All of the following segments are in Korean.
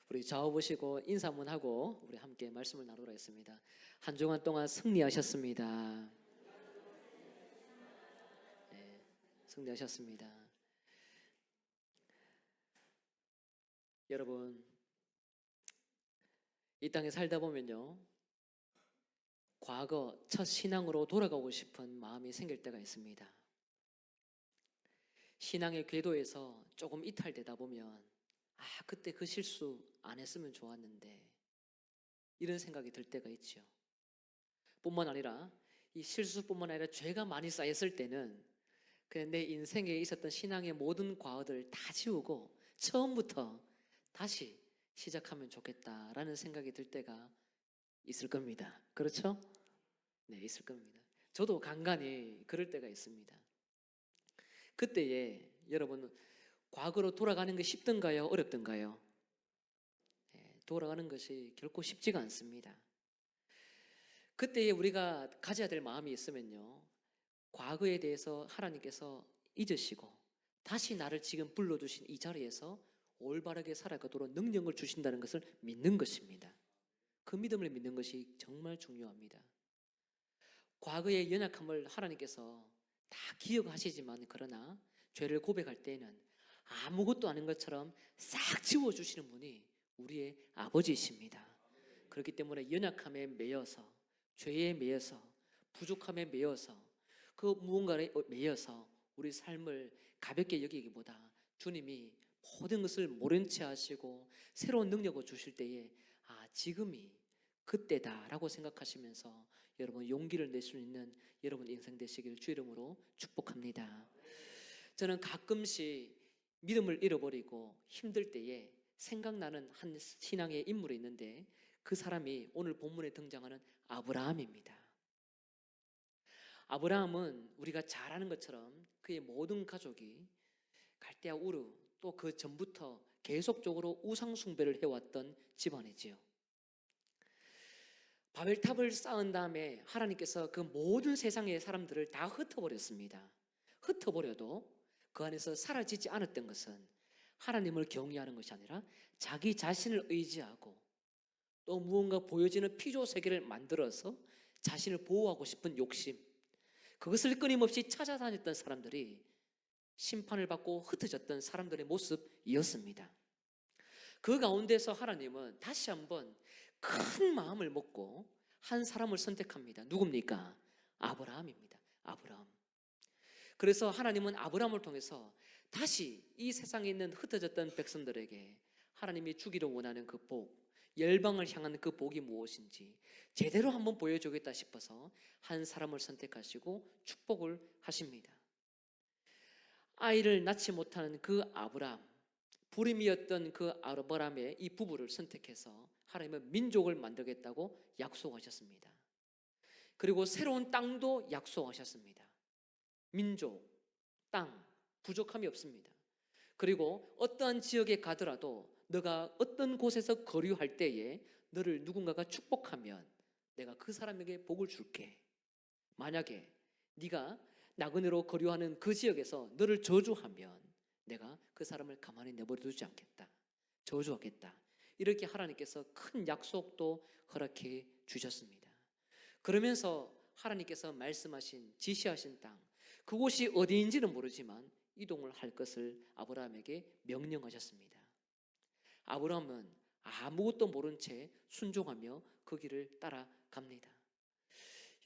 우리 좌우 보시고 인사 한번 하고 우리 함께 말씀을 나누도록 하겠습니다. 한 주간 동안 승리하셨습니다. 네, 승리하셨습니다. 여러분, 이 땅에 살다 보면요, 과거 첫 신앙으로 돌아가고 싶은 마음이 생길 때가 있습니다. 신앙의 궤도에서 조금 이탈되다 보면 그때 그 실수 안 했으면 좋았는데 이런 생각이 들 때가 있죠. 뿐만 아니라 이 실수뿐만 아니라 죄가 많이 쌓였을 때는 그냥 내 인생에 있었던 신앙의 모든 과오들 다 지우고 처음부터 다시 시작하면 좋겠다라는 생각이 들 때가 있을 겁니다. 그렇죠? 네, 있을 겁니다. 저도 간간히 그럴 때가 있습니다. 그때에 여러분, 과거로 돌아가는 게 쉽던가요? 어렵던가요? 네, 돌아가는 것이 결코 쉽지가 않습니다. 그때에 우리가 가져야 될 마음이 있으면요, 과거에 대해서 하나님께서 잊으시고 다시 나를 지금 불러주신 이 자리에서 올바르게 살아가도록 능력을 주신다는 것을 믿는 것입니다. 그 믿음을 믿는 것이 정말 중요합니다. 과거의 연약함을 하나님께서 다 기억하시지만 그러나 죄를 고백할 때에는 아무것도 아닌 것처럼 싹 지워주시는 분이 우리의 아버지이십니다. 그렇기 때문에 연약함에 매여서, 죄에 매여서, 부족함에 매여서, 그 무언가에 매여서 우리 삶을 가볍게 여기기보다 주님이 모든 것을 모른 채 하시고 새로운 능력을 주실 때에 지금이 그때다라고 생각하시면서 여러분 용기를 낼 수 있는 여러분 인생 되시길 주 이름으로 축복합니다. 저는 가끔씩 믿음을 잃어버리고 힘들 때에 생각나는 한 신앙의 인물이 있는데 그 사람이 오늘 본문에 등장하는 아브라함입니다. 아브라함은 우리가 잘 아는 것처럼 그의 모든 가족이 갈대아 우르 또 그 전부터 계속적으로 우상 숭배를 해왔던 집안이지요. 바벨탑을 쌓은 다음에 하나님께서 그 모든 세상의 사람들을 다 흩어버렸습니다. 흩어버려도 그 안에서 사라지지 않았던 것은 하나님을 경외하는 것이 아니라 자기 자신을 의지하고 또 무언가 보여지는 피조 세계를 만들어서 자신을 보호하고 싶은 욕심, 그것을 끊임없이 찾아다녔던 사람들이 심판을 받고 흩어졌던 사람들의 모습이었습니다. 그 가운데서 하나님은 다시 한번 큰 마음을 먹고 한 사람을 선택합니다. 누굽니까? 아브라함입니다. 아브라함. 그래서 하나님은 아브라함을 통해서 다시 이 세상에 있는 흩어졌던 백성들에게 하나님이 주기를 원하는 그 복, 열방을 향한 그 복이 무엇인지 제대로 한번 보여주겠다 싶어서 한 사람을 선택하시고 축복을 하십니다. 아이를 낳지 못하는 그 아브라함, 불임이었던 그 아브라함의 이 부부를 선택해서 하나님은 민족을 만들겠다고 약속하셨습니다. 그리고 새로운 땅도 약속하셨습니다. 민족, 땅, 부족함이 없습니다. 그리고 어떠한 지역에 가더라도 너가 어떤 곳에서 거류할 때에 너를 누군가가 축복하면 내가 그 사람에게 복을 줄게. 만약에 네가 나그네로 거류하는 그 지역에서 너를 저주하면 내가 그 사람을 가만히 내버려 두지 않겠다. 저주하겠다. 이렇게 하나님께서 큰 약속도 허락해 주셨습니다. 그러면서 하나님께서 말씀하신 지시하신 땅, 그곳이 어디인지는 모르지만 이동을 할 것을 아브라함에게 명령하셨습니다. 아브라함은 아무것도 모른 채 순종하며 그 길을 따라갑니다.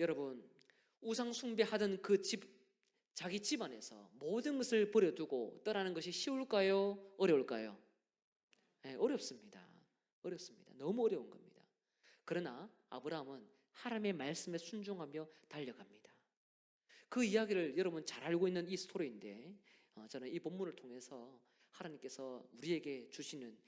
여러분, 우상 숭배하던 그 자기 집안에서 모든 것을 버려두고 떠나는 것이 쉬울까요? 어려울까요? 네, 어렵습니다. 어렵습니다. 너무 어려운 겁니다. 그러나 아브라함은 하나님의 말씀에 순종하며 달려갑니다. 그 이야기를 여러분 잘 알고 있는 이 스토리인데 저는 이 본문을 통해서 하나님께서 우리에게 주시는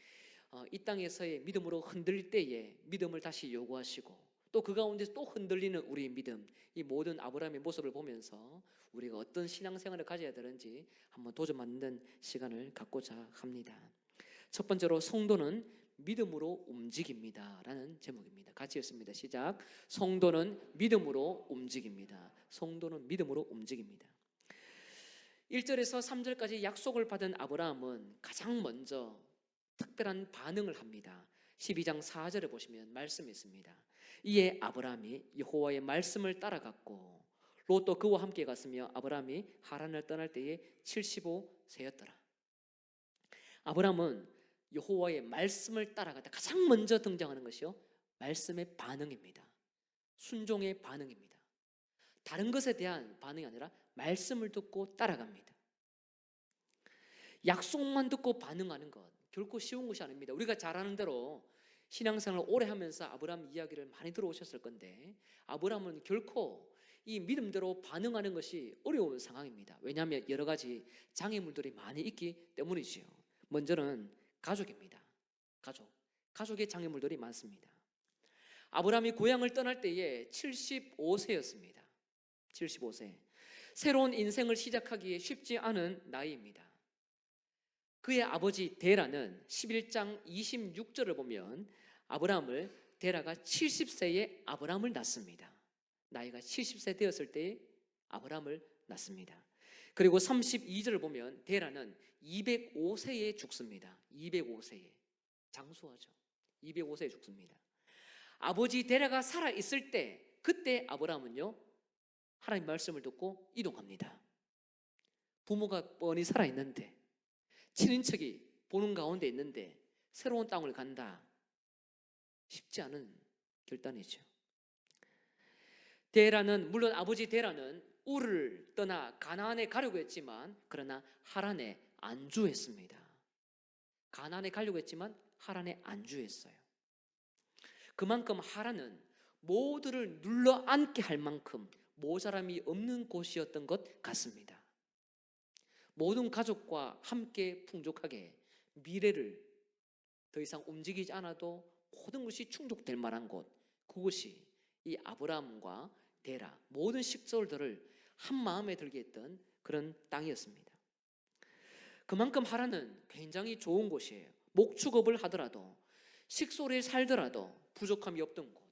이 땅에서의 믿음으로 흔들릴 때에 믿음을 다시 요구하시고 또 그 가운데 또 흔들리는 우리의 믿음, 이 모든 아브라함의 모습을 보면서 우리가 어떤 신앙생활을 가져야 되는지 한번 도전받는 시간을 갖고자 합니다. 첫 번째로 성도는 믿음으로 움직입니다 라는 제목입니다. 같이 읽습니다. 시작. 성도는 믿음으로 움직입니다. 성도는 믿음으로 움직입니다. 1절에서 3절까지 약속을 받은 아브라함은 가장 먼저 특별한 반응을 합니다. 12장 4절에 보시면 말씀이 있습니다. 이에 아브라함이 여호와의 말씀을 따라갔고 롯도 그와 함께 갔으며 아브라함이 하란을 떠날 때에 75세였더라. 아브라함은 여호와의 말씀을 따라갔다. 가장 먼저 등장하는 것이요, 말씀의 반응입니다. 순종의 반응입니다. 다른 것에 대한 반응이 아니라 말씀을 듣고 따라갑니다. 약속만 듣고 반응하는 것 결코 쉬운 것이 아닙니다. 우리가 잘 아는 대로 신앙생활을 오래 하면서 아브라함 이야기를 많이 들어오셨을 건데, 아브라함은 결코 이 믿음대로 반응하는 것이 어려운 상황입니다. 왜냐하면 여러 가지 장애물들이 많이 있기 때문이지요. 먼저는 가족입니다. 가족의 장애물들이 많습니다. 아브라함이 고향을 떠날 때에 75세였습니다. 75세. 새로운 인생을 시작하기에 쉽지 않은 나이입니다. 그의 아버지 데라는 11장 26절을 보면 아브라함을 데라가 70세에 아브라함을 낳습니다. 나이가 70세 되었을 때에 아브라함을 낳습니다. 그리고 32절을 보면 데라는 205세에 죽습니다. 205세에. 장수하죠. 205세에 죽습니다. 아버지 데라가 살아있을 때, 그때 아브라함은요, 하나님 말씀을 듣고 이동합니다. 부모가 뻔히 살아있는데, 친인척이 보는 가운데 있는데 새로운 땅을 간다. 쉽지 않은 결단이죠. 데라는, 물론 아버지 데라는 우를 떠나 가나안에 가려고 했지만 그러나 하란에 안주했습니다. 가나안에 가려고 했지만 하란에 안주했어요. 그만큼 하란은 모두를 눌러앉게 할 만큼 모자람이 없는 곳이었던 것 같습니다. 모든 가족과 함께 풍족하게 미래를 더 이상 움직이지 않아도 모든 것이 충족될 만한 곳, 그곳이 이 아브라함과 데라, 모든 식솔들을 한 마음에 들게 했던 그런 땅이었습니다. 그만큼 하란은 굉장히 좋은 곳이에요. 목축업을 하더라도, 식솔에 살더라도 부족함이 없던 곳.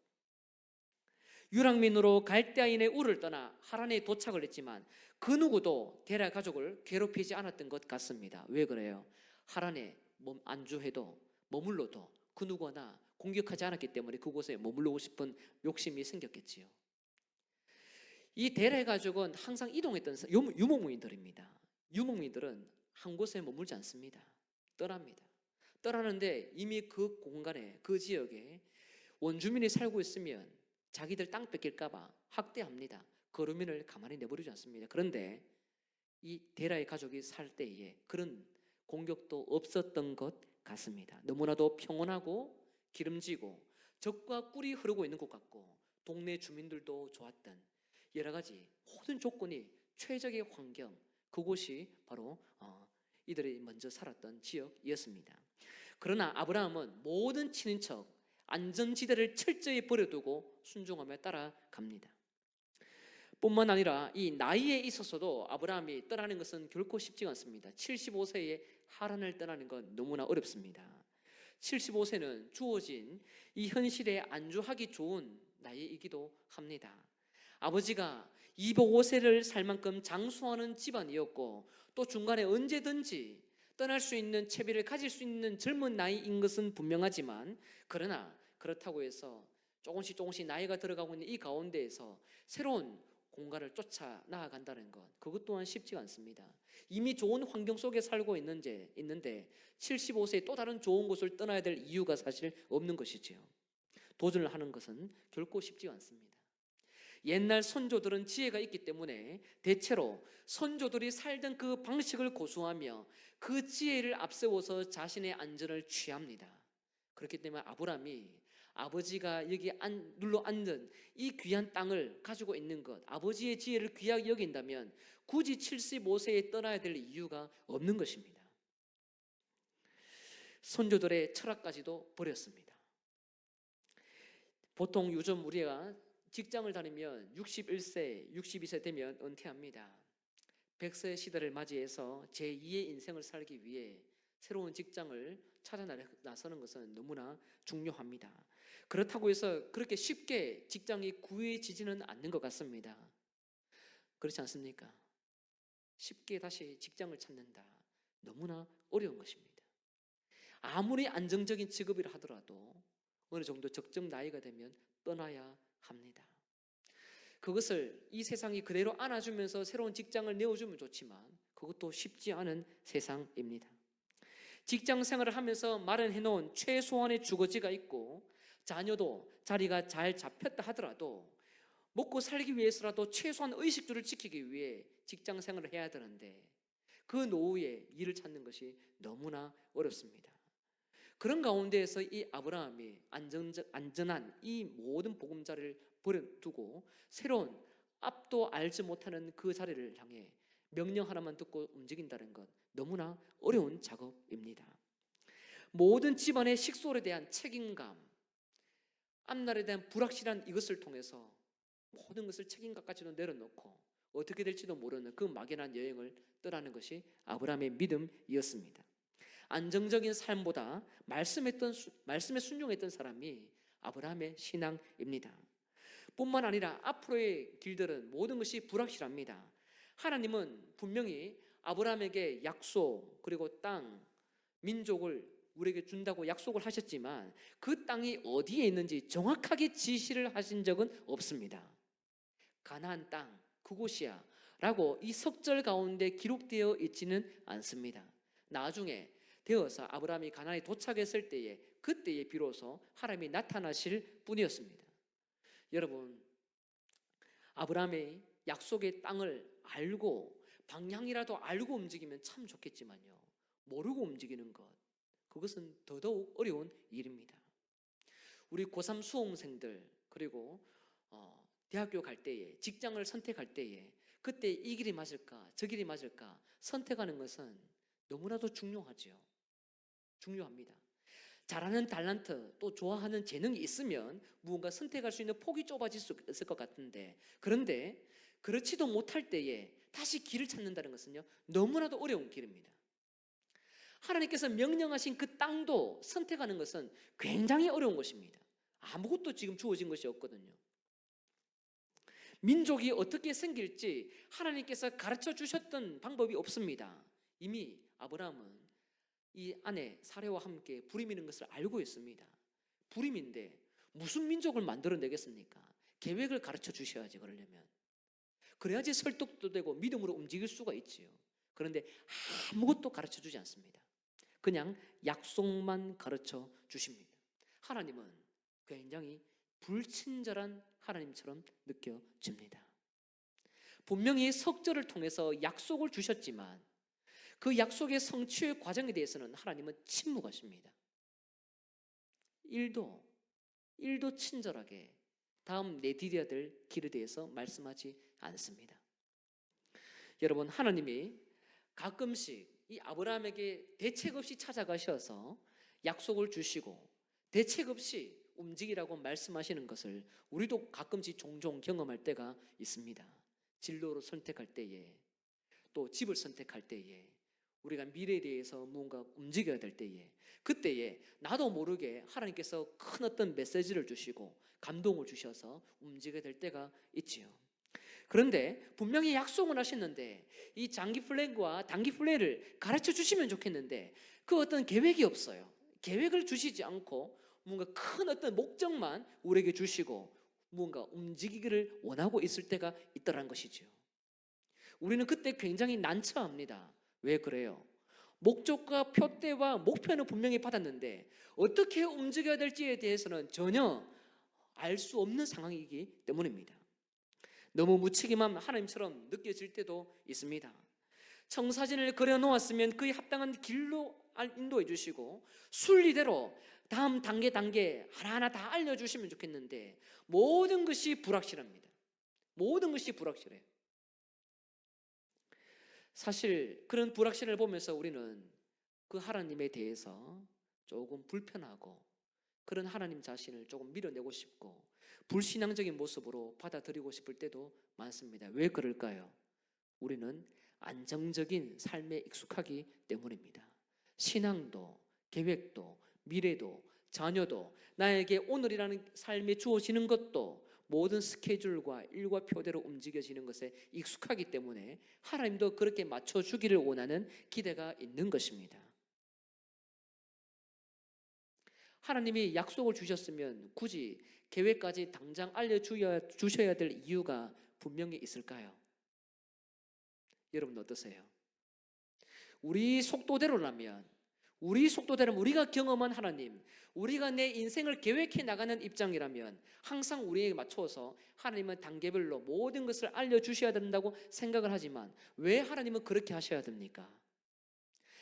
유랑민으로 갈대아인의 우를 떠나 하란에 도착을 했지만 그 누구도 데라 가족을 괴롭히지 않았던 것 같습니다. 왜 그래요? 하란에 안주해도 머물러도 그 누구나 공격하지 않았기 때문에 그곳에 머물러고 싶은 욕심이 생겼겠지요. 이 데라 가족은 항상 이동했던 유목민들입니다. 유목민들은 한 곳에 머물지 않습니다. 떠납니다. 떠나는데 이미 그 공간에, 그 지역에 원주민이 살고 있으면 자기들 땅 뺏길까봐 학대합니다. 거루민을 가만히 내버리지 않습니다. 그런데 이 데라의 가족이 살 때에 그런 공격도 없었던 것 같습니다. 너무나도 평온하고 기름지고 적과 꿀이 흐르고 있는 것 같고 동네 주민들도 좋았던 여러 가지 모든 조건이 최적의 환경, 그곳이 바로 이들이 먼저 살았던 지역이었습니다. 그러나 아브라함은 모든 친인척, 안전지대를 철저히 버려두고 순종하며 따라갑니다. 뿐만 아니라 이 나이에 있어서도 아브라함이 떠나는 것은 결코 쉽지 않습니다. 75세에 하란을 떠나는 건 너무나 어렵습니다. 75세는 주어진 이 현실에 안주하기 좋은 나이이기도 합니다. 아버지가 205세를 살 만큼 장수하는 집안이었고 또 중간에 언제든지 떠날 수 있는 채비를 가질 수 있는 젊은 나이인 것은 분명하지만, 그러나 그렇다고 해서 조금씩 나이가 들어가고 있는 이 가운데에서 새로운 공간을 쫓아 나아간다는 것, 그것 또한 쉽지가 않습니다. 이미 좋은 환경 속에 살고 있는데 75세에 또 다른 좋은 곳을 떠나야 될 이유가 사실 없는 것이지요. 도전을 하는 것은 결코 쉽지가 않습니다. 옛날 선조들은 지혜가 있기 때문에 대체로 선조들이 살던 그 방식을 고수하며 그 지혜를 앞세워서 자신의 안전을 취합니다. 그렇기 때문에 아브라함이 아버지가 여기 눌러 앉은 이 귀한 땅을 가지고 있는 것, 아버지의 지혜를 귀하게 여긴다면 굳이 75세에 떠나야 될 이유가 없는 것입니다. 선조들의 철학까지도 버렸습니다. 보통 요즘 우리가 직장을 다니면 61세, 62세 되면 은퇴합니다. 100세 시대를 맞이해서 제2의 인생을 살기 위해 새로운 직장을 찾아 나서는 것은 너무나 중요합니다. 그렇다고 해서 그렇게 쉽게 직장이 구해지지는 않는 것 같습니다. 그렇지 않습니까? 쉽게 다시 직장을 찾는다. 너무나 어려운 것입니다. 아무리 안정적인 직업이라 하더라도 어느 정도 적정 나이가 되면 떠나야 합니다. 그것을 이 세상이 그대로 안아주면서 새로운 직장을 내어주면 좋지만 그것도 쉽지 않은 세상입니다. 직장 생활을 하면서 마련해 놓은 최소한의 주거지가 있고 자녀도 자리가 잘 잡혔다 하더라도 먹고 살기 위해서라도 최소한 의식주를 지키기 위해 직장 생활을 해야 되는데 그 노후에 일을 찾는 것이 너무나 어렵습니다. 그런 가운데에서 이 아브라함이 안전한 이 모든 보금자리를 버려두고 새로운 앞도 알지 못하는 그 자리를 향해 명령 하나만 듣고 움직인다는 것 너무나 어려운 작업입니다. 모든 집안의 식솔에 대한 책임감, 앞날에 대한 불확실한 이것을 통해서 모든 것을 책임감까지도 내려놓고 어떻게 될지도 모르는 그 막연한 여행을 떠나는 것이 아브라함의 믿음이었습니다. 안정적인 삶보다 말씀에 순종했던 사람이 아브라함의 신앙입니다. 뿐만 아니라 앞으로의 길들은 모든 것이 불확실합니다. 하나님은 분명히 아브라함에게 약속 그리고 땅, 민족을 우리에게 준다고 약속을 하셨지만 그 땅이 어디에 있는지 정확하게 지시를 하신 적은 없습니다. 가나안 땅 그곳이야 라고 이 석절 가운데 기록되어 있지는 않습니다. 나중에 되어서 아브라함이 가나안에 도착했을 때에 그때에 비로소 하나님이 나타나실 뿐이었습니다. 여러분, 아브라함의 약속의 땅을 알고 방향이라도 알고 움직이면 참 좋겠지만요, 모르고 움직이는 것, 그것은 더더욱 어려운 일입니다. 우리 고3 수험생들 그리고 대학교 갈 때에 직장을 선택할 때에 그때 이 길이 맞을까 저 길이 맞을까 선택하는 것은 너무나도 중요하죠. 중요합니다. 잘하는 달란트 또 좋아하는 재능이 있으면 무언가 선택할 수 있는 폭이 좁아질 수 있을 것 같은데 그런데 그렇지도 못할 때에 다시 길을 찾는다는 것은요 너무나도 어려운 길입니다. 하나님께서 명령하신 그 땅도 선택하는 것은 굉장히 어려운 것입니다. 아무것도 지금 주어진 것이 없거든요. 민족이 어떻게 생길지 하나님께서 가르쳐 주셨던 방법이 없습니다. 이미 아브라함은 이 아내 사레와 함께 부림이는 것을 알고 있습니다. 부림인데 무슨 민족을 만들어내겠습니까? 계획을 가르쳐 주셔야지. 그러려면 그래야지 설득도 되고 믿음으로 움직일 수가 있지요. 그런데 아무것도 가르쳐 주지 않습니다. 그냥 약속만 가르쳐 주십니다. 하나님은 굉장히 불친절한 하나님처럼 느껴집니다. 분명히 석절을 통해서 약속을 주셨지만 그 약속의 성취의 과정에 대해서는 하나님은 침묵하십니다. 일도 친절하게 다음 내디뎌야 될 길에 대해서 말씀하지 않습니다. 여러분, 하나님이 가끔씩 이 아브라함에게 대책 없이 찾아가셔서 약속을 주시고 대책 없이 움직이라고 말씀하시는 것을 우리도 가끔씩 종종 경험할 때가 있습니다. 진로를 선택할 때에 또 집을 선택할 때에 우리가 미래에 대해서 무언가 움직여야 될 때에 그때에 나도 모르게 하나님께서 큰 어떤 메시지를 주시고 감동을 주셔서 움직여야 될 때가 있지요. 그런데 분명히 약속을 하셨는데 이 장기 플랜과 단기 플랜을 가르쳐 주시면 좋겠는데 그 어떤 계획이 없어요. 계획을 주시지 않고 뭔가 큰 어떤 목적만 우리에게 주시고 뭔가 움직이기를 원하고 있을 때가 있다는 것이죠. 우리는 그때 굉장히 난처합니다. 왜 그래요? 목적과 표대와 목표는 분명히 받았는데 어떻게 움직여야 될지에 대해서는 전혀 알 수 없는 상황이기 때문입니다. 너무 무책임한 하나님처럼 느껴질 때도 있습니다. 청사진을 그려놓았으면 그에 합당한 길로 인도해 주시고 순리대로 다음 단계 하나하나 다 알려주시면 좋겠는데 모든 것이 불확실합니다. 모든 것이 불확실해요. 사실 그런 불확실을 보면서 우리는 그 하나님에 대해서 조금 불편하고 그런 하나님 자신을 조금 밀어내고 싶고 불신앙적인 모습으로 받아들이고 싶을 때도 많습니다. 왜 그럴까요? 우리는 안정적인 삶에 익숙하기 때문입니다. 신앙도 계획도 미래도 자녀도 나에게 오늘이라는 삶에 주어지는 것도 모든 스케줄과 일과 표대로 움직여지는 것에 익숙하기 때문에 하나님도 그렇게 맞춰주기를 원하는 기대가 있는 것입니다. 하나님이 약속을 주셨으면 굳이 계획까지 당장 알려주셔야 될 이유가 분명히 있을까요? 여러분 어떠세요? 우리 속도대로라면 우리가 경험한 하나님, 우리가 내 인생을 계획해 나가는 입장이라면 항상 우리에게 맞춰서 하나님은 단계별로 모든 것을 알려주셔야 된다고 생각을 하지만 왜 하나님은 그렇게 하셔야 됩니까?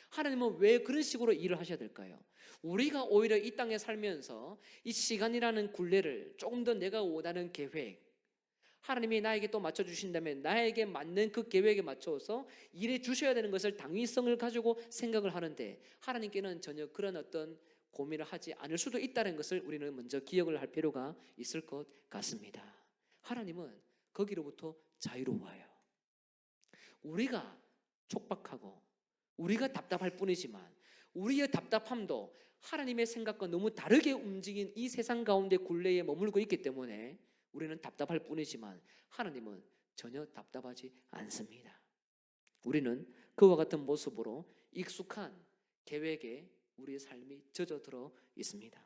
하나님은 왜 그런 식으로 일을 하셔야 될까요? 우리가 오히려 이 땅에 살면서 이 시간이라는 굴레를 조금 더 내가 원하는 계획, 하나님이 나에게 또 맞춰주신다면 나에게 맞는 그 계획에 맞춰서 일해 주셔야 되는 것을 당위성을 가지고 생각을 하는데 하나님께는 전혀 그런 어떤 고민을 하지 않을 수도 있다는 것을 우리는 먼저 기억을 할 필요가 있을 것 같습니다. 하나님은 거기로부터 자유로워요. 우리가 촉박하고 우리가 답답할 뿐이지만 우리의 답답함도 하나님의 생각과 너무 다르게 움직인 이 세상 가운데 굴레에 머물고 있기 때문에 우리는 답답할 뿐이지만 하나님은 전혀 답답하지 않습니다. 우리는 그와 같은 모습으로 익숙한 계획에 우리의 삶이 젖어들어 있습니다.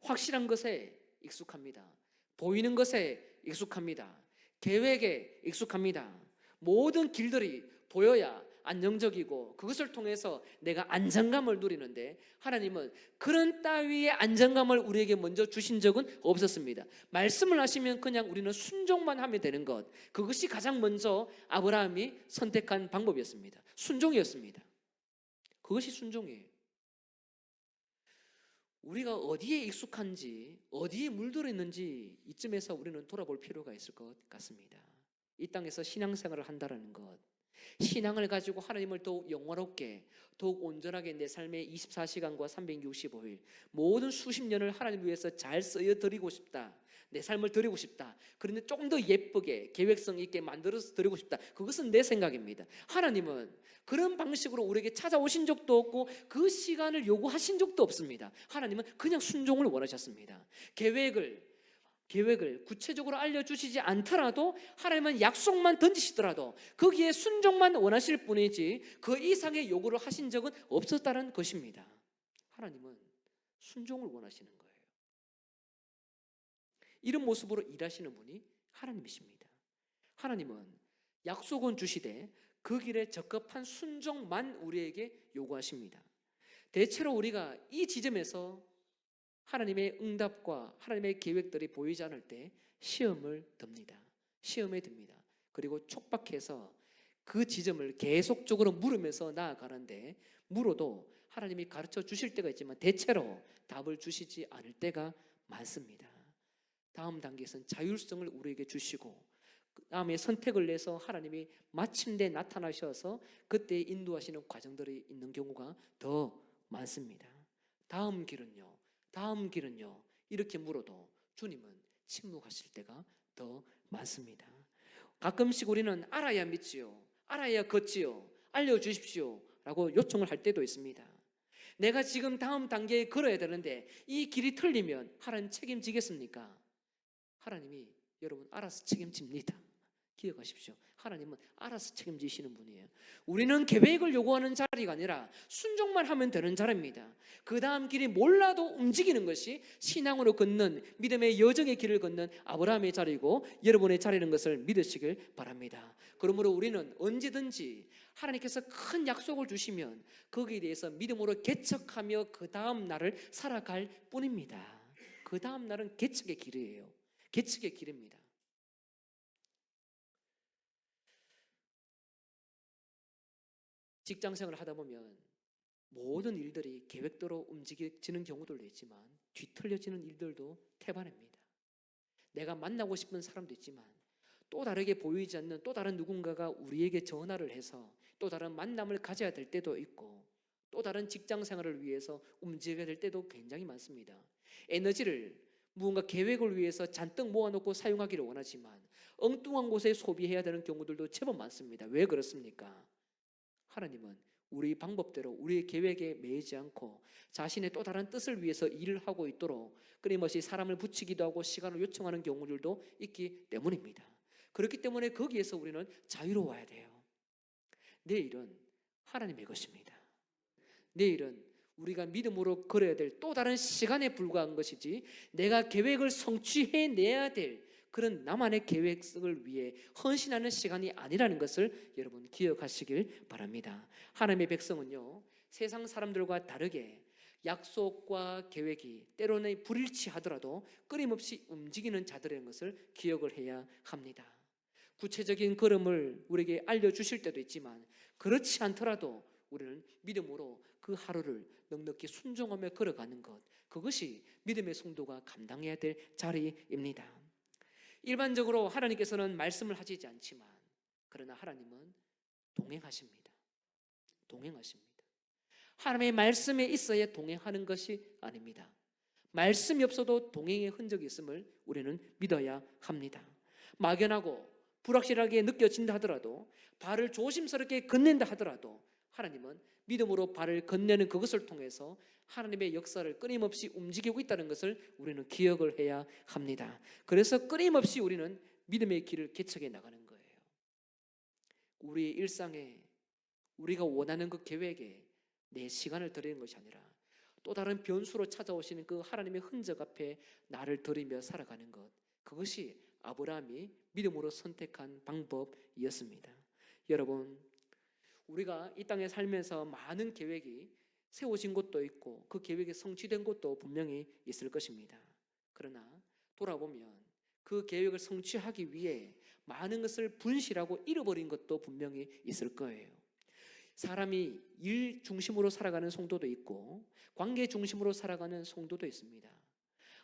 확실한 것에 익숙합니다. 보이는 것에 익숙합니다. 계획에 익숙합니다. 모든 길들이 보여야 안정적이고 그것을 통해서 내가 안정감을 누리는데 하나님은 그런 따위의 안정감을 우리에게 먼저 주신 적은 없었습니다. 말씀을 하시면 그냥 우리는 순종만 하면 되는 것, 그것이 가장 먼저 아브라함이 선택한 방법이었습니다. 순종이었습니다. 그것이 순종이에요. 우리가 어디에 익숙한지, 어디에 물들어 있는지 이쯤에서 우리는 돌아볼 필요가 있을 것 같습니다. 이 땅에서 신앙생활을 한다는 것, 신앙을 가지고 하나님을 더욱 영화롭게, 더욱 온전하게 내 삶의 24시간과 365일 모든 수십 년을 하나님 위해서 잘 쓰여드리고 싶다, 내 삶을 드리고 싶다, 그런데 조금 더 예쁘게 계획성 있게 만들어서 드리고 싶다, 그것은 내 생각입니다. 하나님은 그런 방식으로 우리에게 찾아오신 적도 없고 그 시간을 요구하신 적도 없습니다. 하나님은 그냥 순종을 원하셨습니다. 계획을 구체적으로 알려주시지 않더라도 하나님은 약속만 던지시더라도 거기에 순종만 원하실 뿐이지 그 이상의 요구를 하신 적은 없었다는 것입니다. 하나님은 순종을 원하시는 거예요. 이런 모습으로 일하시는 분이 하나님이십니다. 하나님은 약속은 주시되 그 길에 적합한 순종만 우리에게 요구하십니다. 대체로 우리가 이 지점에서 하나님의 응답과 하나님의 계획들이 보이지 않을 때 시험에 듭니다. 그리고 촉박해서 그 지점을 계속적으로 물으면서 나아가는데 물어도 하나님이 가르쳐 주실 때가 있지만 대체로 답을 주시지 않을 때가 많습니다. 다음 단계에서는 자율성을 우리에게 주시고 그 다음에 선택을 내서 하나님이 마침내 나타나셔서 그때 인도하시는 과정들이 있는 경우가 더 많습니다. 다음 길은요 이렇게 물어도 주님은 침묵하실 때가 더 많습니다. 가끔씩 우리는 알아야 믿지요, 알아야 걷지요, 알려주십시오 라고 요청을 할 때도 있습니다. 내가 지금 다음 단계에 걸어야 되는데 이 길이 틀리면 하나님 책임지겠습니까? 하나님이 여러분 알아서 책임집니다. 기억하십시오. 하나님은 알아서 책임지시는 분이에요. 우리는 계획을 요구하는 자리가 아니라 순종만 하면 되는 자리입니다. 그 다음 길이 몰라도 움직이는 것이 신앙으로 걷는 믿음의 여정의 길을 걷는 아브라함의 자리고 여러분의 자리는 것을 믿으시길 바랍니다. 그러므로 우리는 언제든지 하나님께서 큰 약속을 주시면 거기에 대해서 믿음으로 개척하며 그 다음 날을 살아갈 뿐입니다. 그 다음 날은 개척의 길이에요. 개척의 길입니다. 직장생활을 하다 보면 모든 일들이 계획대로 움직여지는 경우들도 있지만 뒤틀려지는 일들도 태반입니다. 내가 만나고 싶은 사람도 있지만 또 다르게 보이지 않는 또 다른 누군가가 우리에게 전화를 해서 또 다른 만남을 가져야 될 때도 있고 또 다른 직장생활을 위해서 움직여야 될 때도 굉장히 많습니다. 에너지를 무언가 계획을 위해서 잔뜩 모아놓고 사용하기를 원하지만 엉뚱한 곳에 소비해야 되는 경우들도 제법 많습니다. 왜 그렇습니까? 하나님은 우리 방법대로 우리의 계획에 매이지 않고 자신의 또 다른 뜻을 위해서 일을 하고 있도록 끊임없이 사람을 붙이기도 하고 시간을 요청하는 경우들도 있기 때문입니다. 그렇기 때문에 거기에서 우리는 자유로워야 돼요. 내 일은 하나님의 것입니다. 내 일은 우리가 믿음으로 걸어야 될 또 다른 시간에 불과한 것이지 내가 계획을 성취해내야 될 그런 나만의 계획을 위해 헌신하는 시간이 아니라는 것을 여러분 기억하시길 바랍니다. 하나님의 백성은요, 세상 사람들과 다르게 약속과 계획이 때로는 불일치하더라도 끊임없이 움직이는 자들인 것을 기억을 해야 합니다. 구체적인 걸음을 우리에게 알려주실 때도 있지만 그렇지 않더라도 우리는 믿음으로 그 하루를 넉넉히 순종하며 걸어가는 것, 그것이 믿음의 성도가 감당해야 될 자리입니다. 일반적으로 하나님께서는 말씀을 하시지 않지만 그러나 하나님은 동행하십니다. 동행하십니다. 하나님의 말씀에 있어야 동행하는 것이 아닙니다. 말씀이 없어도 동행의 흔적이 있음을 우리는 믿어야 합니다. 막연하고 불확실하게 느껴진다 하더라도, 발을 조심스럽게 건넨다 하더라도 하나님은 믿음으로 발을 건네는 그것을 통해서 하나님의 역사를 끊임없이 움직이고 있다는 것을 우리는 기억을 해야 합니다. 그래서 끊임없이 우리는 믿음의 길을 개척해 나가는 거예요. 우리의 일상에, 우리가 원하는 그 계획에 내 시간을 드리는 것이 아니라 또 다른 변수로 찾아오시는 그 하나님의 흔적 앞에 나를 드리며 살아가는 것, 그것이 아브라함이 믿음으로 선택한 방법이었습니다. 여러분, 우리가 이 땅에 살면서 많은 계획이 세워진 곳도 있고 그 계획이 성취된 곳도 분명히 있을 것입니다. 그러나 돌아보면 그 계획을 성취하기 위해 많은 것을 분실하고 잃어버린 것도 분명히 있을 거예요. 사람이 일 중심으로 살아가는 성도도 있고 관계 중심으로 살아가는 성도도 있습니다.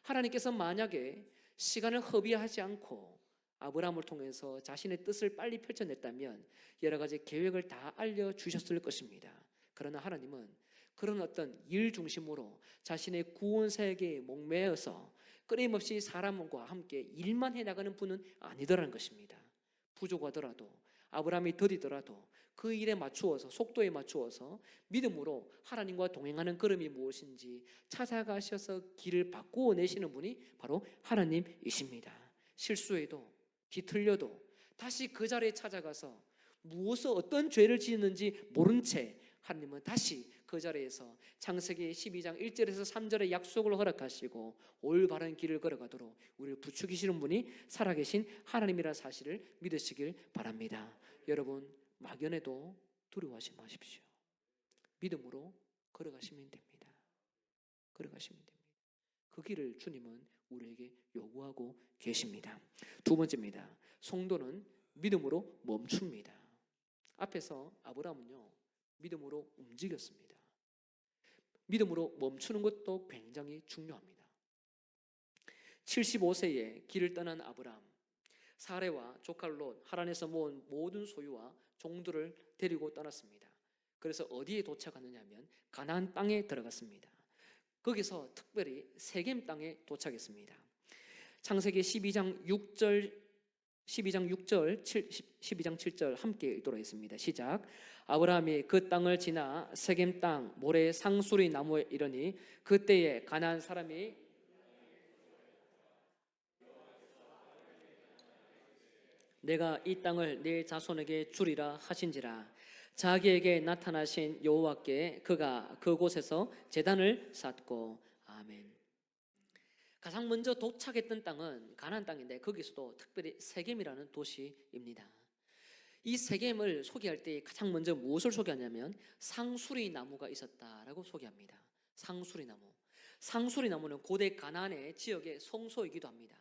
하나님께서 만약에 시간을 허비하지 않고 아브라함을 통해서 자신의 뜻을 빨리 펼쳐냈다면 여러 가지 계획을 다 알려주셨을 것입니다. 그러나 하나님은 그런 어떤 일 중심으로 자신의 구원 사역에 목매어서 끊임없이 사람과 함께 일만 해나가는 분은 아니더라는 것입니다. 부족하더라도, 아브라함이 더디더라도 그 일에 맞추어서, 속도에 맞추어서 믿음으로 하나님과 동행하는 걸음이 무엇인지 찾아가셔서 길을 바꾸어 내시는 분이 바로 하나님이십니다. 실수해도 뒤틀려도 다시 그 자리에 찾아가서 무엇을, 어떤 죄를 지었는지 모른 채 하나님은 다시 그 자리에서 창세기 12장 1절에서 3절의 약속을 허락하시고 올바른 길을 걸어가도록 우리를 부추기시는 분이 살아계신 하나님이라는 사실을 믿으시길 바랍니다. 여러분, 막연해도 두려워하지 마십시오. 믿음으로 걸어가시면 됩니다. 걸어가시면 됩니다. 그 길을 주님은 우리에게 요구하고 계십니다. 두 번째입니다. 성도는 믿음으로 멈춥니다. 앞에서 아브라함은요, 믿음으로 움직였습니다. 믿음으로 멈추는 것도 굉장히 중요합니다. 75세에 길을 떠난 아브라함, 사레와 조카 롯, 하란에서 모은 모든 소유와 종들을 데리고 떠났습니다. 그래서 어디에 도착하느냐 하면 가나안 땅에 들어갔습니다. 거기서 특별히 세겜 땅에 도착했습니다. 창세기 12장 6절 7절 함께 읽도록 하겠습니다. 시작. 아브라함이 그 땅을 지나 세겜 땅 모래 상수리 나무에 이르니 그때에 가나안 사람이 내가 이 땅을 네 자손에게 주리라 하신지라. 자기에게 나타나신 여호와께 그가 그곳에서 제단을 쌓고. 아멘. 가장 먼저 도착했던 땅은 가나안 땅인데 거기서도 특별히 세겜이라는 도시입니다. 이 세겜을 소개할 때 가장 먼저 무엇을 소개하냐면 상수리 나무가 있었다라고 소개합니다. 상수리 나무. 상수리 나무는 고대 가나안의 지역의 성소이기도 합니다.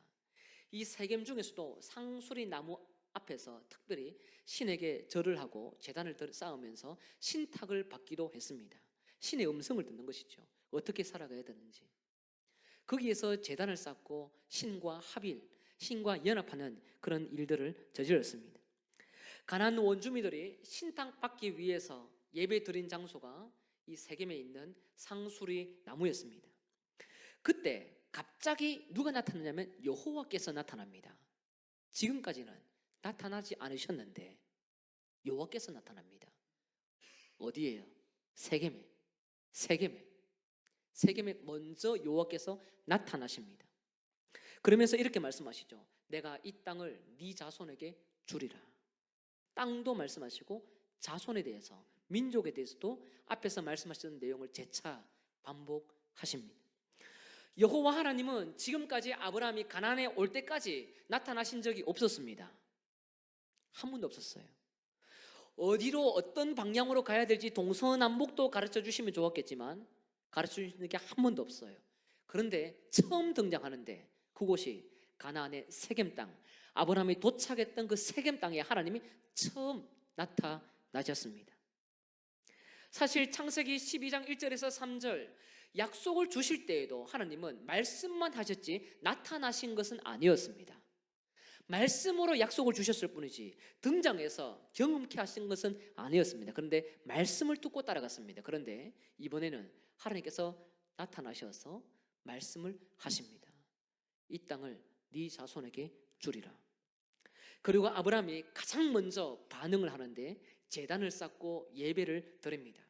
이 세겜 중에서도 상수리 나무 앞에서 특별히 신에게 절을 하고 제단을 쌓으면서 신탁을 받기도 했습니다. 신의 음성을 듣는 것이죠. 어떻게 살아가야 되는지. 거기에서 제단을 쌓고 신과 합일, 신과 연합하는 그런 일들을 저질렀습니다. 가나안 원주민들이 신탁 받기 위해서 예배 드린 장소가 이 세겜에 있는 상수리 나무였습니다. 그때 갑자기 누가 나타나냐면 여호와께서 나타납니다. 지금까지는 나타나지 않으셨는데 여호와께서 나타납니다. 어디예요? 세겜에. 세겜에 먼저 여호와께서 나타나십니다. 그러면서 이렇게 말씀하시죠. 내가 이 땅을 네 자손에게 주리라. 땅도 말씀하시고 자손에 대해서, 민족에 대해서도 앞에서 말씀하셨던 내용을 재차 반복하십니다. 여호와 하나님은 지금까지 아브라함이 가나안에 올 때까지 나타나신 적이 없었습니다. 한 번도 없었어요. 어디로 어떤 방향으로 가야 될지 동서남북도 가르쳐 주시면 좋았겠지만 가르쳐 주시는 게 한 번도 없어요. 그런데 처음 등장하는데 그곳이 가나안의 세겜 땅, 아브라함이 도착했던 그 세겜 땅에 하나님이 처음 나타나셨습니다. 사실 창세기 12장 1절에서 3절 약속을 주실 때에도 하나님은 말씀만 하셨지 나타나신 것은 아니었습니다. 말씀으로 약속을 주셨을 뿐이지 등장해서 경험케 하신 것은 아니었습니다. 그런데 말씀을 듣고 따라갔습니다. 그런데 이번에는 하나님께서 나타나셔서 말씀을 하십니다. 이 땅을 네 자손에게 주리라. 그리고 아브라함이 가장 먼저 반응을 하는데 제단을 쌓고 예배를 드립니다.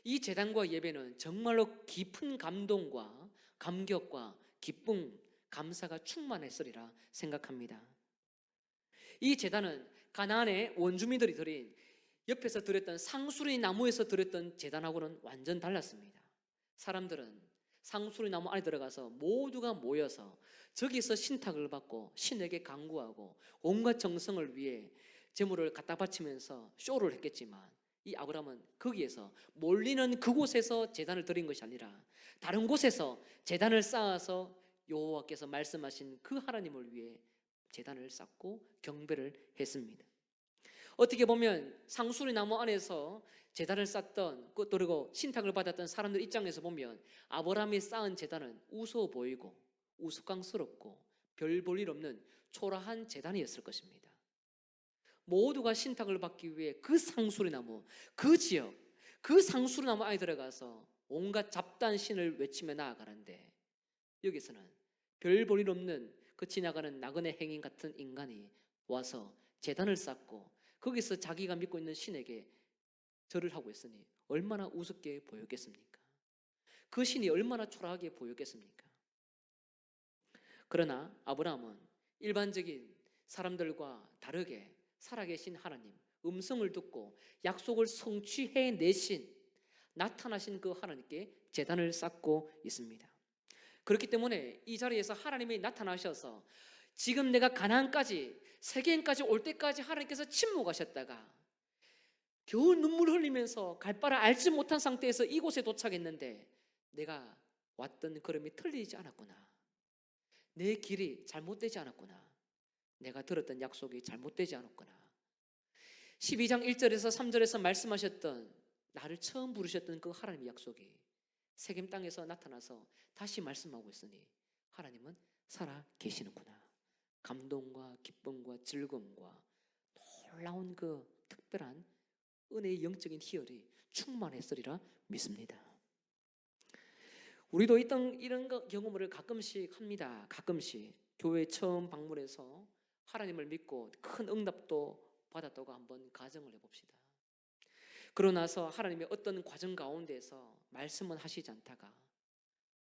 이 제단과 예배는 정말로 깊은 감동과 감격과 기쁨, 감사가 충만했으리라 생각합니다. 이 제단은 가나안의 원주민들이 드린 옆에서 드렸던 상수리 나무에서 드렸던 제단하고는 완전 달랐습니다. 사람들은 상수리 나무 안에 들어가서 모두가 모여서 저기서 신탁을 받고 신에게 간구하고 온갖 정성을 위해 제물을 갖다 바치면서 쇼를 했겠지만 이 아브라함은 거기에서 몰리는 그곳에서 제단을 드린 것이 아니라 다른 곳에서 제단을 쌓아서 여호와께서 말씀하신 그 하나님을 위해 제단을 쌓고 경배를 했습니다. 어떻게 보면 상수리 나무 안에서 제단을 쌓던 그리고 신탁을 받았던 사람들 입장에서 보면 아브라함이 쌓은 제단은 우스워 보이고 우스꽝스럽고 별 볼 일 없는 초라한 제단이었을 것입니다. 모두가 신탁을 받기 위해 그 상수리 나무, 그 지역, 그 상수리 나무 안에 들어가서 온갖 잡다한 신을 외치며 나아가는데 여기서는 별 볼 일 없는 그 지나가는 나그네 행인 같은 인간이 와서 제단을 쌓고 거기서 자기가 믿고 있는 신에게 절을 하고 있으니 얼마나 우습게 보였겠습니까? 그 신이 얼마나 초라하게 보였겠습니까? 그러나 아브라함은 일반적인 사람들과 다르게 살아계신 하나님 음성을 듣고 약속을 성취해내신 나타나신 그 하나님께 제단을 쌓고 있습니다. 그렇기 때문에 이 자리에서 하나님이 나타나셔서 지금 내가 가나안까지 세계인까지 올 때까지 하나님께서 침묵하셨다가 겨우 눈물 흘리면서 갈 바를 알지 못한 상태에서 이곳에 도착했는데 내가 왔던 걸음이 틀리지 않았구나. 내 길이 잘못되지 않았구나. 내가 들었던 약속이 잘못되지 않았구나. 12장 1절에서 3절에서 말씀하셨던 나를 처음 부르셨던 그 하나님의 약속이 세겜 땅에서 나타나서 다시 말씀하고 있으니 하나님은 살아 계시는구나. 감동과 기쁨과 즐거움과 놀라운 그 특별한 은혜의 영적인 희열이 충만했으리라 믿습니다. 우리도 이런 경험을 가끔씩 합니다. 가끔씩 교회 처음 방문해서 하나님을 믿고 큰 응답도 받았다고 한번 가정을 해봅시다. 그러고 나서 하나님의 어떤 과정 가운데서 말씀은 하시지 않다가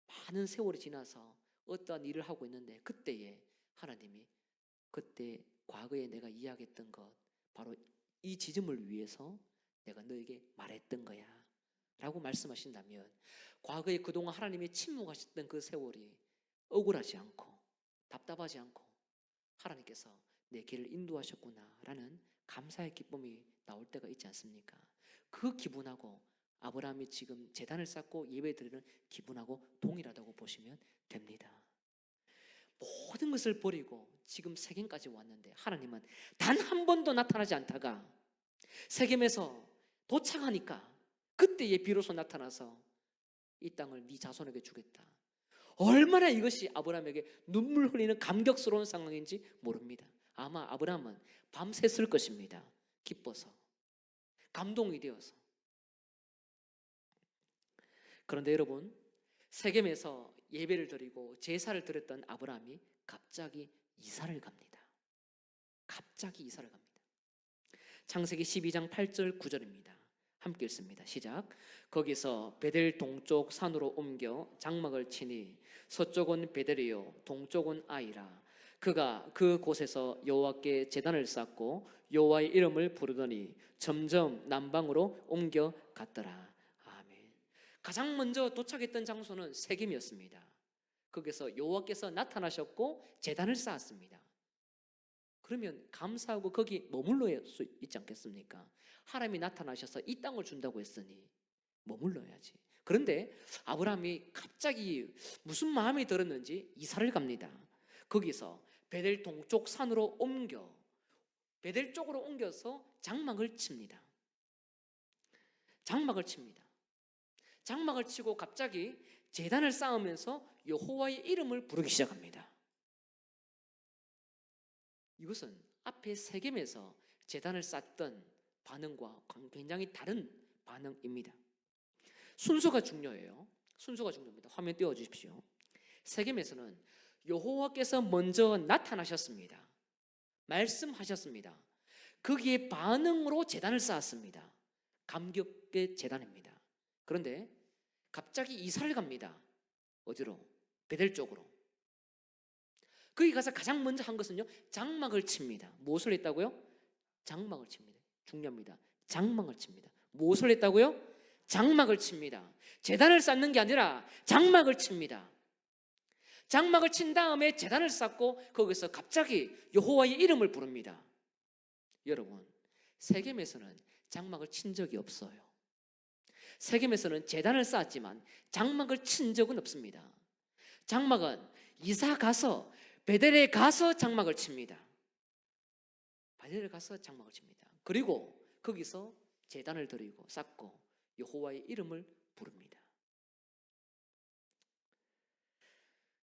많은 세월이 지나서 어떠한 일을 하고 있는데 그때에 하나님이 그때 과거에 내가 이야기했던 것 바로 이 지점을 위해서 내가 너에게 말했던 거야 라고 말씀하신다면 과거에 그동안 하나님이 침묵하셨던 그 세월이 억울하지 않고 답답하지 않고 하나님께서 내 길을 인도하셨구나 라는 감사의 기쁨이 나올 때가 있지 않습니까? 그 기분하고 아브라함이 지금 제단을 쌓고 예배드리는 기분하고 동일하다고 보시면 됩니다. 모든 것을 버리고 지금 세겜까지 왔는데 하나님은 단 한 번도 나타나지 않다가 세겜에서 도착하니까 그때에 비로소 나타나서 이 땅을 네 자손에게 주겠다. 얼마나 이것이 아브라함에게 눈물 흘리는 감격스러운 상황인지 모릅니다. 아마 아브라함은 밤샜을 것입니다. 기뻐서 감동이 되어서. 그런데 여러분 세겜에서 예배를 드리고 제사를 드렸던 아브라함이 갑자기 이사를 갑니다. 갑자기 이사를 갑니다. 창세기 12장 8절 9절입니다. 함께 읽습니다. 시작. 거기서 베델 동쪽 산으로 옮겨 장막을 치니 서쪽은 베델이요 동쪽은 아이라. 그가 그 곳에서 여호와께 제단을 쌓고 여호와의 이름을 부르더니 점점 남방으로 옮겨 갔더라. 아멘. 가장 먼저 도착했던 장소는 세겜이었습니다. 거기서 여호와께서 나타나셨고 제단을 쌓았습니다. 그러면 감사하고 거기 머물러야 수 있지 않겠습니까? 하나님이 나타나셔서 이 땅을 준다고 했으니 머물러야지. 그런데 아브라함이 갑자기 무슨 마음이 들었는지 이사를 갑니다. 거기서 베델 동쪽 산으로 베델 쪽으로 옮겨서 장막을 칩니다. 장막을 치고 갑자기 제단을 쌓으면서 여호와의 이름을 부르기 시작합니다. 이것은 앞에 세겜에서 제단을 쌓던 반응과 굉장히 다른 반응입니다. 순서가 중요해요. 순서가 중요합니다. 화면 띄워주십시오. 세겜에서는 여호와께서 먼저 나타나셨습니다. 말씀하셨습니다. 거기에 반응으로 제단을 쌓았습니다. 감격의 제단입니다. 그런데 갑자기 이사를 갑니다. 어디로? 베델 쪽으로. 거기 가서 가장 먼저 한 것은요, 장막을 칩니다. 무엇을 했다고요? 장막을 칩니다. 중요합니다. 장막을 칩니다. 무엇을 했다고요? 장막을 칩니다. 제단을 쌓는 게 아니라 장막을 칩니다. 장막을 친 다음에 제단을 쌓고 거기서 갑자기 여호와의 이름을 부릅니다. 여러분, 세겜에서는 장막을 친 적이 없어요. 세겜에서는 제단을 쌓았지만 장막을 친 적은 없습니다. 장막은 이사 가서 베델에 가서 장막을 칩니다. 베델에 가서 장막을 칩니다. 그리고 거기서 제단을 드리고 쌓고 여호와의 이름을 부릅니다.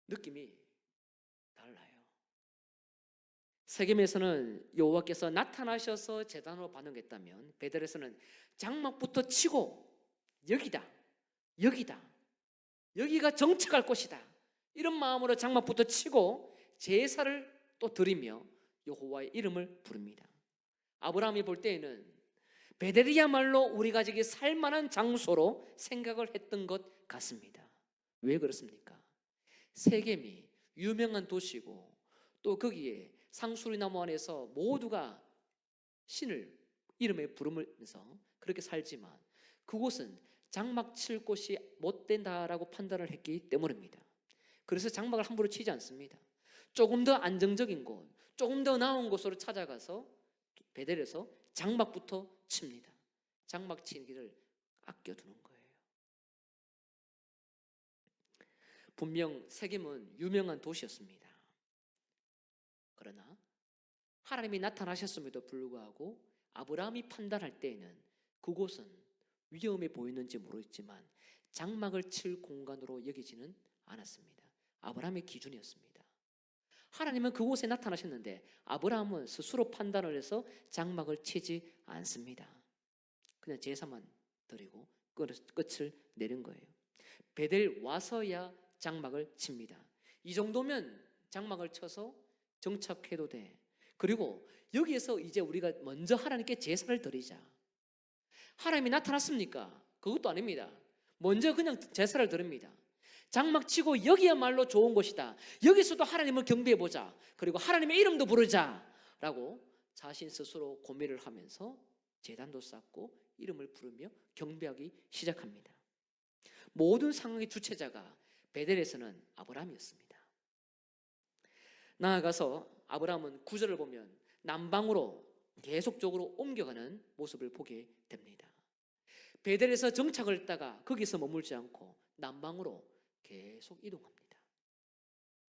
느낌이 달라요. 세겜에서는 여호와께서 나타나셔서 제단으로 반응했다면 베델에서는 장막부터 치고 여기가 정착할 곳이다, 이런 마음으로 장막부터 치고 제사를 또 드리며 여호와의 이름을 부릅니다. 아브라함이 볼 때에는 베델이야말로 우리 가족이 살만한 장소로 생각을 했던 것 같습니다. 왜 그렇습니까? 세겜이 유명한 도시고 또 거기에 상수리나무 안에서 모두가 신을 이름에 부르면서 그렇게 살지만 그곳은 장막 칠 곳이 못 된다라고 판단을 했기 때문입니다. 그래서 장막을 함부로 치지 않습니다. 조금 더 안정적인 곳, 조금 더 나은 곳으로 찾아가서 베델에서 장막부터 칩니다. 장막 치기를 아껴두는 거예요. 분명 세겜은 유명한 도시였습니다. 그러나 하나님이 나타나셨음에도 불구하고 아브라함이 판단할 때에는 그곳은 위험해 보이는지 모르겠지만 장막을 칠 공간으로 여기지는 않았습니다. 아브라함의 기준이었습니다. 하나님은 그곳에 나타나셨는데 아브라함은 스스로 판단을 해서 장막을 치지 않습니다. 그냥 제사만 드리고 끝을 내린 거예요. 베델 와서야 장막을 칩니다. 이 정도면 장막을 쳐서 정착해도 돼. 그리고 여기에서 이제 우리가 먼저 하나님께 제사를 드리자. 하나님이 나타났습니까? 그것도 아닙니다. 먼저 그냥 제사를 드립니다. 장막 치고 여기야말로 좋은 곳이다, 여기서도 하나님을 경배해보자, 그리고 하나님의 이름도 부르자 라고 자신 스스로 고민을 하면서 제단도 쌓고 이름을 부르며 경배하기 시작합니다. 모든 상황의 주체자가 베델에서는 아브라함이었습니다. 나아가서 아브라함은 9절을 보면 남방으로 계속적으로 옮겨가는 모습을 보게 됩니다. 베델에서 정착을 했다가 거기서 머물지 않고 남방으로 계속 이동합니다.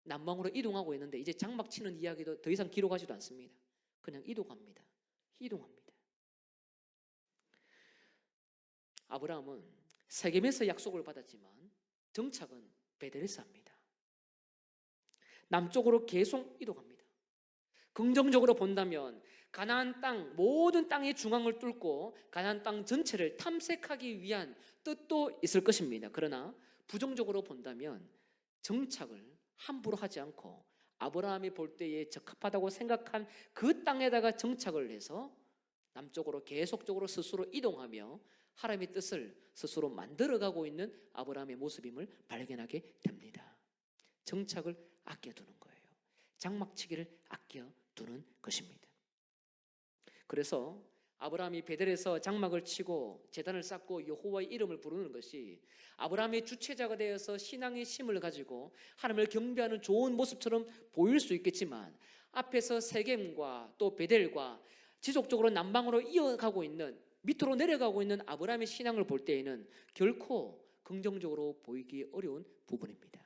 남방으로 이동하고 있는데 이제 장막 치는 이야기도 더 이상 기록하지도 않습니다. 그냥 이동합니다. 아브라함은 세겜에서 약속을 받았지만 정착은 베델에서 합니다. 남쪽으로 계속 이동합니다. 긍정적으로 본다면 가나안 땅, 모든 땅의 중앙을 뚫고 가나안 땅 전체를 탐색하기 위한 뜻도 있을 것입니다. 그러나 부정적으로 본다면 정착을 함부로 하지 않고 아브라함이 볼 때에 적합하다고 생각한 그 땅에다가 정착을 해서 남쪽으로 계속적으로 스스로 이동하며 하나님의 뜻을 스스로 만들어가고 있는 아브라함의 모습임을 발견하게 됩니다. 정착을 아껴두는 거예요. 장막치기를 아껴두는 것입니다. 그래서 아브라함이 베델에서 장막을 치고 제단을 쌓고 여호와의 이름을 부르는 것이 아브라함의 주체자가 되어서 신앙의 힘을 가지고 하나님을 경배하는 좋은 모습처럼 보일 수 있겠지만, 앞에서 세겜과 또 베델과 지속적으로 남방으로 이어가고 있는, 밑으로 내려가고 있는 아브라함의 신앙을 볼 때에는 결코 긍정적으로 보이기 어려운 부분입니다.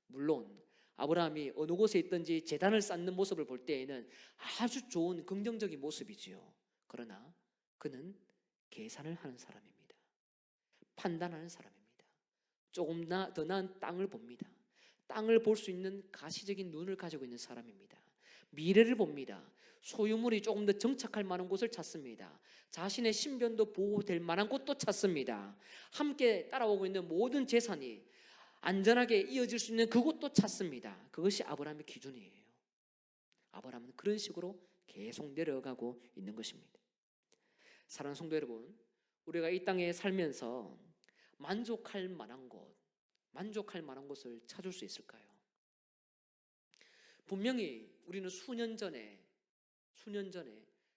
물론 아브라함이 어느 곳에 있든지 제단을 쌓는 모습을 볼 때에는 아주 좋은 긍정적인 모습이지요. 그러나 그는 계산을 하는 사람입니다. 판단하는 사람입니다. 조금 더 나은 땅을 봅니다. 땅을 볼 수 있는 가시적인 눈을 가지고 있는 사람입니다. 미래를 봅니다. 소유물이 조금 더 정착할 만한 곳을 찾습니다. 자신의 신변도 보호될 만한 곳도 찾습니다. 함께 따라오고 있는 모든 재산이 안전하게 이어질 수 있는 그곳도 찾습니다. 그것이 아브라함의 기준이에요. 아브라함은 그런 식으로 계속 내려가고 있는 것입니다. 사랑하는 성도 여러분, 우리가 이 땅에 살면서 만족할 만한 곳을 찾을 수 있을까요? 분명히 우리는 수년 전에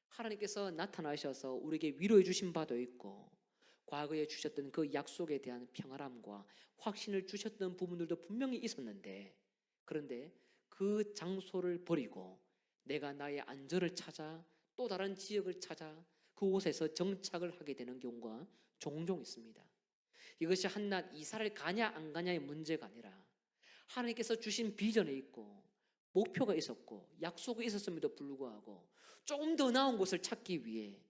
하나님께서 나타나셔서 우리에게 위로해 주신 바도 있고, 과거에 주셨던 그 약속에 대한 평안함과 확신을 주셨던 부분들도 분명히 있었는데, 그런데 그 장소를 버리고 내가 나의 안전을 찾아 또 다른 지역을 찾아 그곳에서 정착을 하게 되는 경우가 종종 있습니다. 이것이 한낱 이사를 가냐 안 가냐의 문제가 아니라 하나님께서 주신 비전이 있고 목표가 있었고 약속이 있었음에도 불구하고 조금 더 나은 곳을 찾기 위해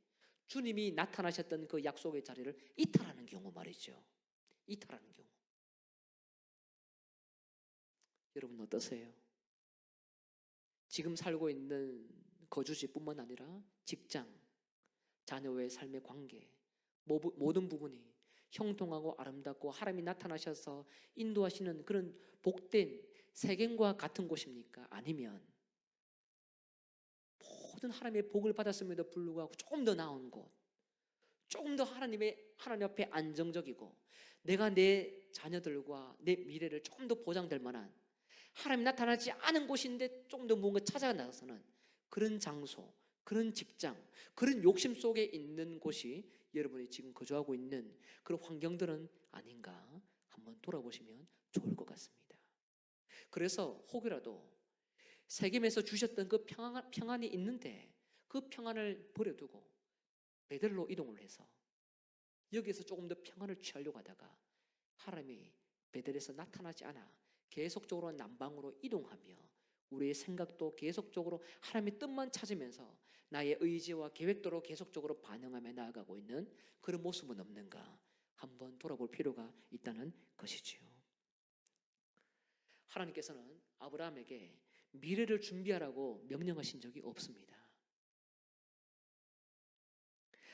주님이 나타나셨던 그 약속의 자리를 이탈하는 경우 말이죠. 이탈하는 경우. 여러분 어떠세요? 지금 살고 있는 거주지뿐만 아니라 직장, 자녀와의 삶의 관계, 모든 부분이 형통하고 아름답고 하나님이 나타나셔서 인도하시는 그런 복된 세겜과 같은 곳입니까? 아니면 모든 하나님의 복을 받았음에도 불구하고 조금 더 나은 곳, 조금 더 하나님 앞에 안정적이고 내가 내 자녀들과 내 미래를 조금 더 보장될 만한 하나님이 나타나지 않은 곳인데 조금 더 뭔가 찾아 나서는 그런 장소, 그런 직장, 그런 욕심 속에 있는 곳이 여러분이 지금 거주하고 있는 그런 환경들은 아닌가 한번 돌아보시면 좋을 것 같습니다. 그래서 혹여라도 세겜에서 주셨던 그 평안이 있는데 그 평안을 버려두고 베델로 이동을 해서 여기에서 조금 더 평안을 취하려고 하다가 하나님이 베델에서 나타나지 않아 계속적으로 남방으로 이동하며 우리의 생각도 계속적으로 하나님의 뜻만 찾으면서 나의 의지와 계획대로 계속적으로 반응하며 나아가고 있는 그런 모습은 없는가 한번 돌아볼 필요가 있다는 것이지요. 하나님께서는 아브라함에게 미래를 준비하라고 명령하신 적이 없습니다.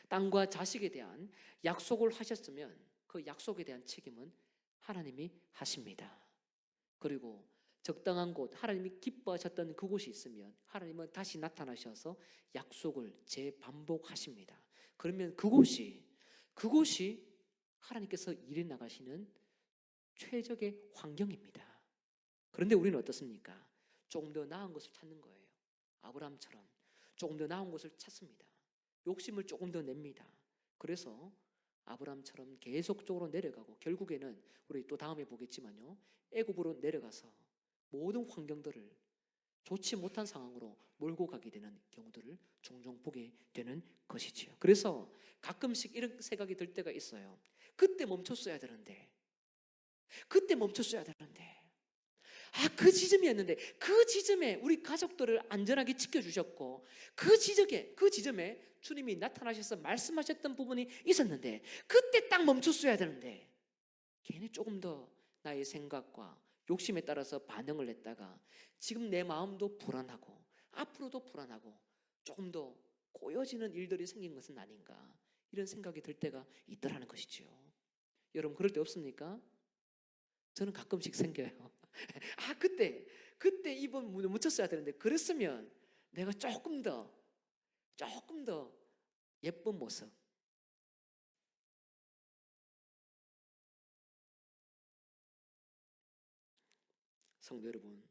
땅과 자식에 대한 약속을 하셨으면 그 약속에 대한 책임은 하나님이 하십니다. 그리고 적당한 곳, 하나님이 기뻐하셨던 그곳이 있으면 하나님은 다시 나타나셔서 약속을 재반복하십니다. 그러면 그곳이 하나님께서 일해 나가시는 최적의 환경입니다. 그런데 우리는 어떻습니까? 조금 더 나은 것을 찾는 거예요. 아브라함처럼 조금 더 나은 곳을 찾습니다. 욕심을 조금 더 냅니다. 그래서 아브라함처럼 계속적으로 내려가고 결국에는 우리 또 다음에 보겠지만요, 애굽으로 내려가서 모든 환경들을 좋지 못한 상황으로 몰고 가게 되는 경우들을 종종 보게 되는 것이지요. 그래서 가끔씩 이런 생각이 들 때가 있어요. 그때 멈췄어야 되는데, 그 지점이었는데 그 지점에 우리 가족들을 안전하게 지켜주셨고 그 지점에 주님이 나타나셔서 말씀하셨던 부분이 있었는데 그때 딱 멈췄어야 되는데 괜히 조금 더 나의 생각과 욕심에 따라서 반응을 했다가 지금 내 마음도 불안하고 앞으로도 불안하고 조금 더 꼬여지는 일들이 생긴 것은 아닌가 이런 생각이 들 때가 있더라는 것이지요. 여러분 그럴 때 없습니까? 저는 가끔씩 생겨요. 그때 이번 묻혔어야 되는데 그랬으면 내가 조금 더 예쁜 모습, 성도 여러분,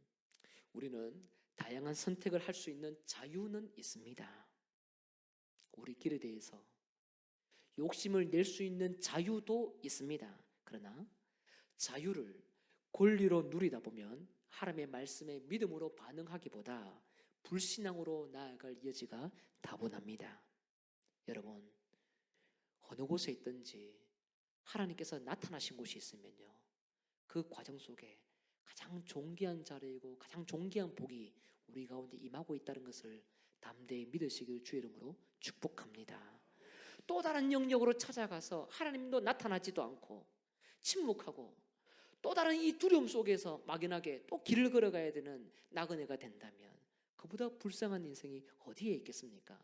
우리는 다양한 선택을 할 수 있는 자유는 있습니다. 우리 길에 대해서 욕심을 낼 수 있는 자유도 있습니다. 그러나 자유를 권리로 누리다 보면 하나님의 말씀에 믿음으로 반응하기보다 불신앙으로 나아갈 여지가 다분합니다. 여러분, 어느 곳에 있든지 하나님께서 나타나신 곳이 있으면요, 그 과정 속에 가장 존귀한 자리이고 가장 존귀한 복이 우리 가운데 임하고 있다는 것을 담대히 믿으시길 주의 이름으로 축복합니다. 또 다른 영역으로 찾아가서 하나님도 나타나지도 않고 침묵하고 또 다른 이 두려움 속에서 막연하게 또 길을 걸어가야 되는 나그네가 된다면 그보다 불쌍한 인생이 어디에 있겠습니까?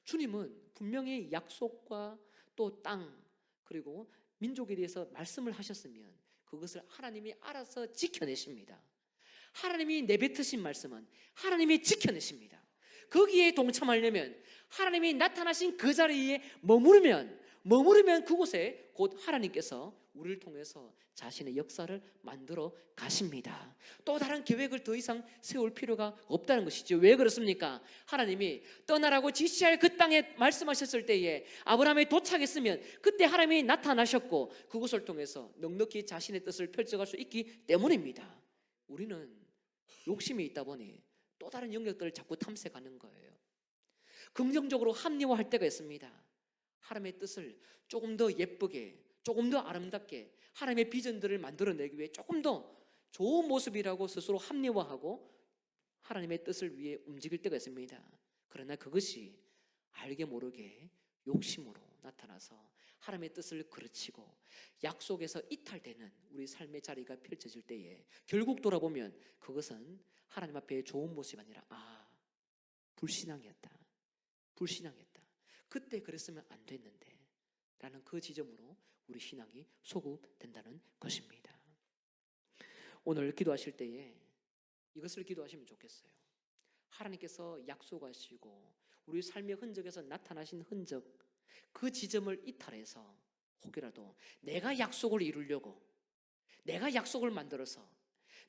주님은 분명히 약속과 또 땅 그리고 민족에 대해서 말씀을 하셨으면 그것을 하나님이 알아서 지켜내십니다. 하나님이 내뱉으신 말씀은 하나님이 지켜내십니다. 거기에 동참하려면 하나님이 나타나신 그 자리에 머무르면 그곳에 곧 하나님께서 우리를 통해서 자신의 역사를 만들어 가십니다. 또 다른 계획을 더 이상 세울 필요가 없다는 것이죠. 왜 그렇습니까? 하나님이 떠나라고 지시할 그 땅에 말씀하셨을 때에 아브라함이 도착했으면 그때 하나님이 나타나셨고 그곳을 통해서 넉넉히 자신의 뜻을 펼쳐갈 수 있기 때문입니다. 우리는 욕심이 있다 보니 또 다른 영역들을 자꾸 탐색하는 거예요. 긍정적으로 합리화할 때가 있습니다. 하나님의 뜻을 조금 더 예쁘게, 조금 더 아름답게 하나님의 비전들을 만들어내기 위해 조금 더 좋은 모습이라고 스스로 합리화하고 하나님의 뜻을 위해 움직일 때가 있습니다. 그러나 그것이 알게 모르게 욕심으로 나타나서 하나님의 뜻을 그르치고 약속에서 이탈되는 우리 삶의 자리가 펼쳐질 때에 결국 돌아보면 그것은 하나님 앞에 좋은 모습이 아니라 불신앙이었다. 그때 그랬으면 안 됐는데 라는 그 지점으로 우리 신앙이 소급된다는 것입니다. 오늘 기도하실 때에 이것을 기도하시면 좋겠어요. 하나님께서 약속하시고 우리 삶의 흔적에서 나타나신 흔적 그 지점을 이탈해서 혹이라도 내가 약속을 이루려고 내가 약속을 만들어서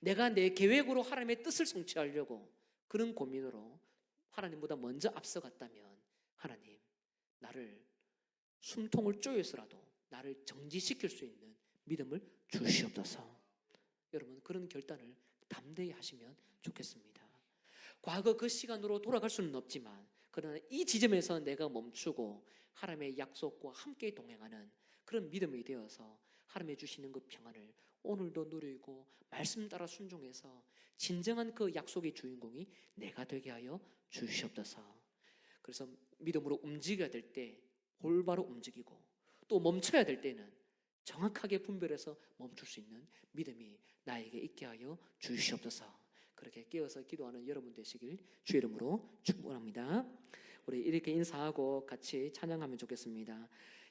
내가 내 계획으로 하나님의 뜻을 성취하려고 그런 고민으로 하나님보다 먼저 앞서갔다면 하나님 나를 숨통을 쪼여서라도 나를 정지시킬 수 있는 믿음을 주시옵소서. 여러분 그런 결단을 담대히 하시면 좋겠습니다. 과거 그 시간으로 돌아갈 수는 없지만 그러나 이 지점에서 내가 멈추고 하나님의 약속과 함께 동행하는 그런 믿음이 되어서 하나님이 주시는 그 평안을 오늘도 누리고 말씀 따라 순종해서 진정한 그 약속의 주인공이 내가 되게 하여 주시옵소서. 그래서 믿음으로 움직여야 될 때 골바로 움직이고 또 멈춰야 될 때는 정확하게 분별해서 멈출 수 있는 믿음이 나에게 있게 하여 주시옵소서. 그렇게 깨어서 기도하는 여러분 되시길 주의 이름으로 축복합니다. 우리 이렇게 인사하고 같이 찬양하면 좋겠습니다.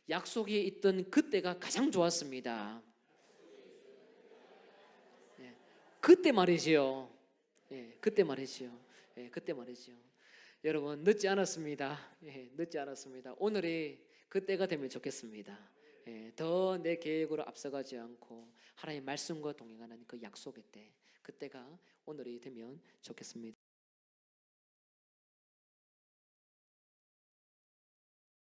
약속이 있던 그때가 가장 좋았습니다. 그때 말이지요. 그때 말이지요. 그때 말이지요. 여러분 늦지 않았습니다. 늦지 않았습니다. 오늘이 그때가 되면 좋겠습니다. 더 내 계획으로 앞서가지 않고 하나님의 말씀과 동행하는 그 약속의 때, 그때가 오늘이 되면 좋겠습니다.